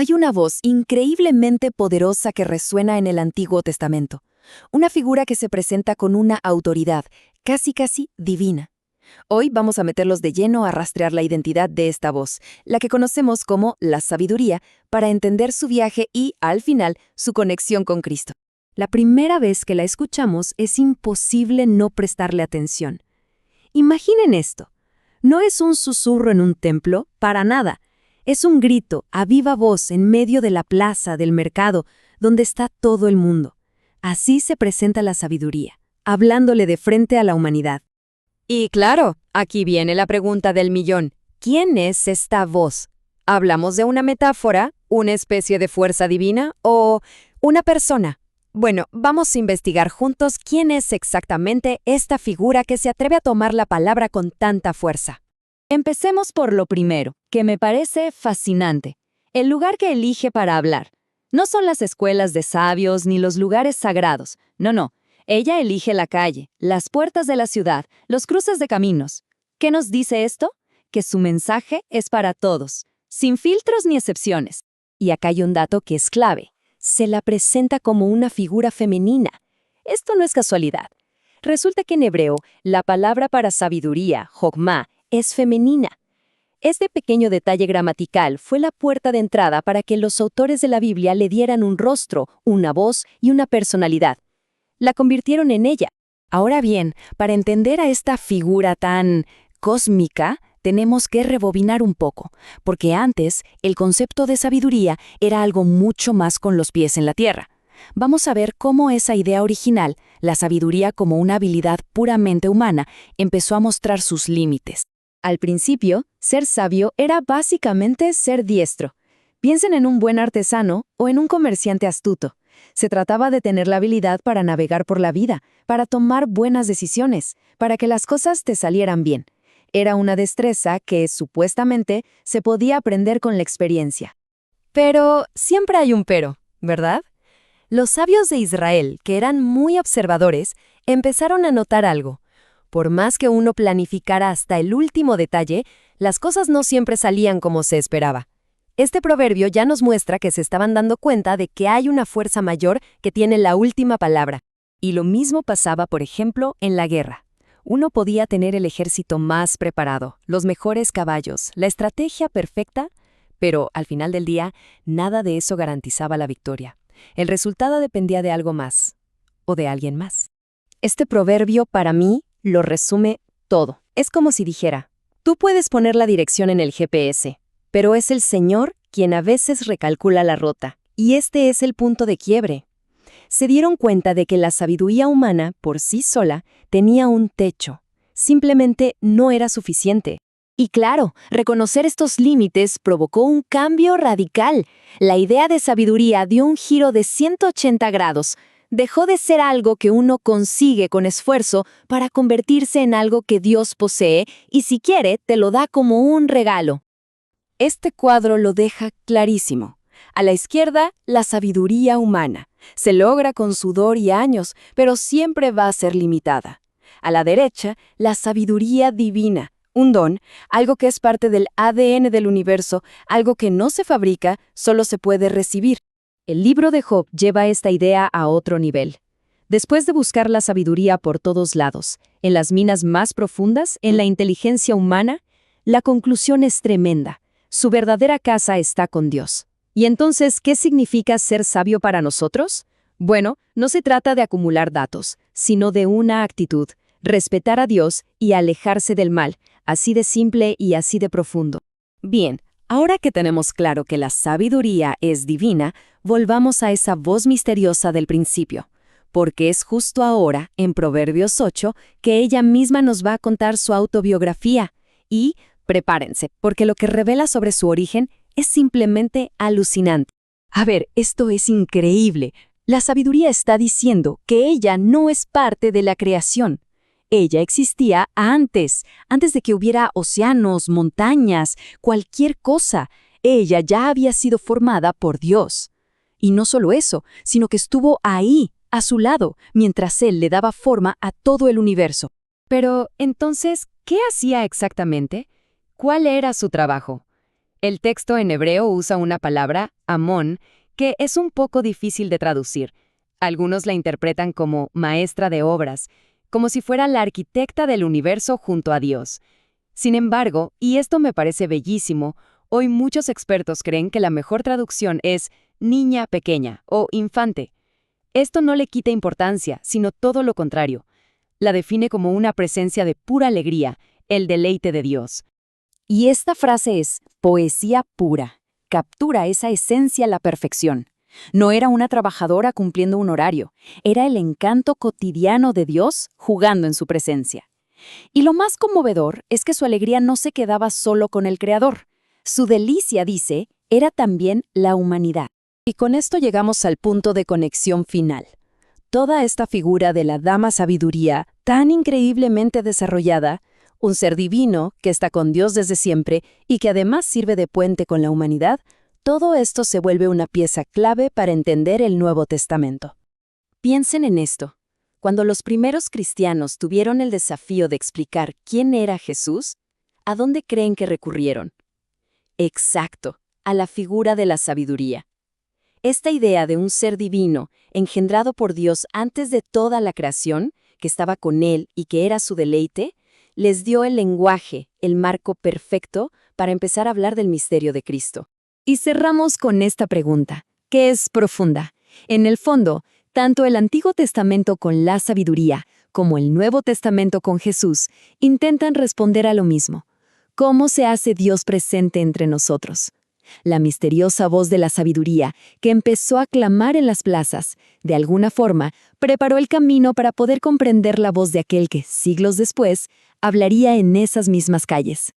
Hay una voz increíblemente poderosa que resuena en el Antiguo Testamento, una figura que se presenta con una autoridad casi divina. Hoy vamos a meterlos de lleno a rastrear la identidad de esta voz, la que conocemos como la sabiduría, para entender su viaje y, al final, su conexión con Cristo. La primera vez que la escuchamos es imposible no prestarle atención. Imaginen esto. No es un susurro en un templo, para nada. Es un grito a viva voz en medio de la plaza, del mercado, donde está todo el mundo. Así se presenta la sabiduría, hablándole de frente a la humanidad. Y claro, aquí viene la pregunta del millón. ¿Quién es esta voz? ¿Hablamos de una metáfora, una especie de fuerza divina o una persona? Bueno, vamos a investigar juntos quién es exactamente esta figura que se atreve a tomar la palabra con tanta fuerza. Empecemos por lo primero, que me parece fascinante. El lugar que elige para hablar. No son las escuelas de sabios ni los lugares sagrados. No. Ella elige la calle, las puertas de la ciudad, los cruces de caminos. ¿Qué nos dice esto? Que su mensaje es para todos, sin filtros ni excepciones. Y acá hay un dato que es clave. Se la presenta como una figura femenina. Esto no es casualidad. Resulta que en hebreo, la palabra para sabiduría, jokmá, es femenina. Este pequeño detalle gramatical fue la puerta de entrada para que los autores de la Biblia le dieran un rostro, una voz y una personalidad. La convirtieron en ella. Ahora bien, para entender a esta figura tan cósmica, tenemos que rebobinar un poco, porque antes el concepto de sabiduría era algo mucho más con los pies en la tierra. Vamos a ver cómo esa idea original, la sabiduría como una habilidad puramente humana, empezó a mostrar sus límites. Al principio, ser sabio era básicamente ser diestro. Piensen en un buen artesano o en un comerciante astuto. Se trataba de tener la habilidad para navegar por la vida, para tomar buenas decisiones, para que las cosas te salieran bien. Era una destreza que, supuestamente, se podía aprender con la experiencia. Pero siempre hay un pero, ¿verdad? Los sabios de Israel, que eran muy observadores, empezaron a notar algo. Por más que uno planificara hasta el último detalle, las cosas no siempre salían como se esperaba. Este proverbio ya nos muestra que se estaban dando cuenta de que hay una fuerza mayor que tiene la última palabra. Y lo mismo pasaba, por ejemplo, en la guerra. Uno podía tener el ejército más preparado, los mejores caballos, la estrategia perfecta, pero al final del día, nada de eso garantizaba la victoria. El resultado dependía de algo más, o de alguien más. Este proverbio, para mí, lo resume todo. Es como si dijera, tú puedes poner la dirección en el GPS, pero es el Señor quien a veces recalcula la ruta. Y este es el punto de quiebre. Se dieron cuenta de que la sabiduría humana, por sí sola, tenía un techo. Simplemente no era suficiente. Y claro, reconocer estos límites provocó un cambio radical. La idea de sabiduría dio un giro de 180 grados. Dejó de ser algo que uno consigue con esfuerzo para convertirse en algo que Dios posee y, si quiere, te lo da como un regalo. Este cuadro lo deja clarísimo. A la izquierda, la sabiduría humana. Se logra con sudor y años, pero siempre va a ser limitada. A la derecha, la sabiduría divina. Un don, algo que es parte del ADN del universo, algo que no se fabrica, solo se puede recibir. El libro de Job lleva esta idea a otro nivel. Después de buscar la sabiduría por todos lados, en las minas más profundas, en la inteligencia humana, la conclusión es tremenda. Su verdadera casa está con Dios. ¿Y entonces qué significa ser sabio para nosotros? Bueno, no se trata de acumular datos, sino de una actitud, respetar a Dios y alejarse del mal, así de simple y así de profundo. Bien, ahora que tenemos claro que la sabiduría es divina, volvamos a esa voz misteriosa del principio, porque es justo ahora, en Proverbios 8, que ella misma nos va a contar su autobiografía. Y prepárense, porque lo que revela sobre su origen es simplemente alucinante. A ver, esto es increíble. La sabiduría está diciendo que ella no es parte de la creación. Ella existía antes de que hubiera océanos, montañas, cualquier cosa. Ella ya había sido formada por Dios. Y no solo eso, sino que estuvo ahí, a su lado, mientras Él le daba forma a todo el universo. Pero, entonces, ¿qué hacía exactamente? ¿Cuál era su trabajo? El texto en hebreo usa una palabra, amón, que es un poco difícil de traducir. Algunos la interpretan como maestra de obras, como si fuera la arquitecta del universo junto a Dios. Sin embargo, y esto me parece bellísimo, hoy muchos expertos creen que la mejor traducción es niña pequeña o infante. Esto no le quita importancia, sino todo lo contrario. La define como una presencia de pura alegría, el deleite de Dios. Y esta frase es poesía pura. Captura esa esencia a la perfección. No era una trabajadora cumpliendo un horario, era el encanto cotidiano de Dios jugando en su presencia. Y lo más conmovedor es que su alegría no se quedaba solo con el Creador. Su delicia, dice, era también la humanidad. Y con esto llegamos al punto de conexión final. Toda esta figura de la Dama Sabiduría, tan increíblemente desarrollada, un ser divino que está con Dios desde siempre y que además sirve de puente con la humanidad, todo esto se vuelve una pieza clave para entender el Nuevo Testamento. Piensen en esto. Cuando los primeros cristianos tuvieron el desafío de explicar quién era Jesús, ¿a dónde creen que recurrieron? Exacto, a la figura de la sabiduría. Esta idea de un ser divino, engendrado por Dios antes de toda la creación, que estaba con Él y que era su deleite, les dio el lenguaje, el marco perfecto para empezar a hablar del misterio de Cristo. Y cerramos con esta pregunta, que es profunda. En el fondo, tanto el Antiguo Testamento con la sabiduría como el Nuevo Testamento con Jesús intentan responder a lo mismo. ¿Cómo se hace Dios presente entre nosotros? La misteriosa voz de la sabiduría, que empezó a clamar en las plazas, de alguna forma, preparó el camino para poder comprender la voz de aquel que, siglos después, hablaría en esas mismas calles.